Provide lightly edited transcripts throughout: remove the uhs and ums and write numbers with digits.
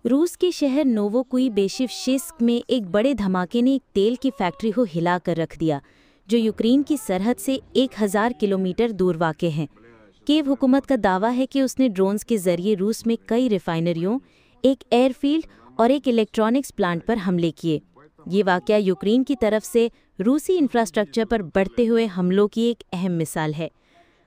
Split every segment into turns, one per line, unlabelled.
रूस के शहर नोवोकुइबेशिवशिस्क में एक बड़े धमाके ने एक तेल की फैक्ट्री को हिला कर रख दिया, जो यूक्रेन की सरहद से 1000 किलोमीटर दूर वाक़ है। कीव हुकूमत का दावा है कि उसने ड्रोन्स के जरिए रूस में कई रिफाइनरियों, एक एयरफील्ड और एक इलेक्ट्रॉनिक्स प्लांट पर हमले किए। ये वाक़या यूक्रेन की तरफ से रूसी इंफ्रास्ट्रक्चर पर बढ़ते हुए हमलों की एक अहम मिसाल है।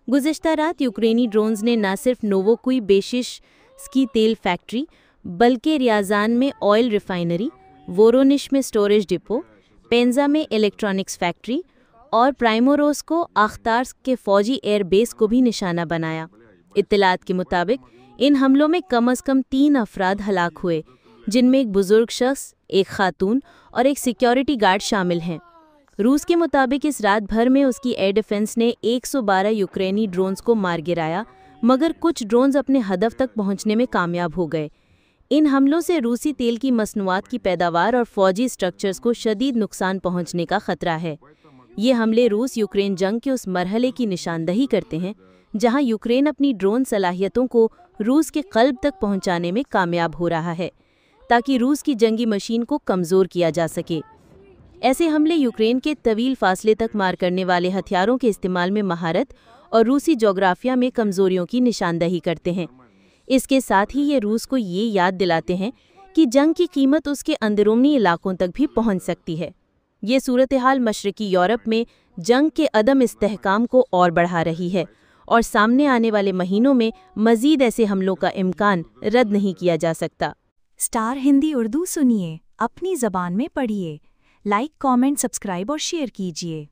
गुज़िश्ता रात यूक्रेनी ड्रोन्स ने न सिर्फ नोवोकुइबेशिवशिस्क की तेल फैक्ट्री, बल्कि रियाजान में ऑयल रिफाइनरी, वोरोनिश में स्टोरेज डिपो, पेंजा में इलेक्ट्रॉनिक्स फैक्ट्री और प्राइमोरोस्को अख्तार्स्क के फौजी एयर बेस को भी निशाना बनाया। इत्तलात के मुताबिक इन हमलों में कम से कम 3 अफराद हलाक हुए, जिनमें एक बुजुर्ग शख्स, एक खातून और एक सिक्योरिटी गार्ड शामिल हैं। रूस के मुताबिक इस रात भर में उसकी एयर डिफेंस ने 112 यूक्रेनी ड्रोन्स को मार गिराया, मगर कुछ ड्रोन्स अपने हदफ तक पहुंचने में कामयाब हो गए। इन हमलों से रूसी तेल की मसनूआत की पैदावार और फौजी स्ट्रक्चर्स को शदीद नुकसान पहुंचने का खतरा है। ये हमले रूस यूक्रेन जंग के उस मरहले की निशानदही करते हैं जहां यूक्रेन अपनी ड्रोन सलाहियतों को रूस के क़ल्ब तक पहुंचाने में कामयाब हो रहा है, ताकि रूस की जंगी मशीन को कमज़ोर किया जा सके। ऐसे हमले यूक्रेन के तवील फासले तक मार करने वाले हथियारों के इस्तेमाल में महारत और रूसी जोग्राफिया में कमज़ोरियों की निशानदही करते हैं। इसके साथ ही ये रूस को ये याद दिलाते हैं कि जंग की कीमत उसके अंदरूनी इलाकों तक भी पहुंच सकती है। ये सूरत हाल मशरकी यूरोप में जंग के अदम इस्तेहकाम को और बढ़ा रही है और सामने आने वाले महीनों में मज़ीद ऐसे हमलों का इम्कान रद्द नहीं किया जा सकता।
स्टार हिंदी उर्दू सुनिए, अपनी ज़बान में पढ़िए। लाइक, कमेंट, सब्सक्राइब और शेयर कीजिए।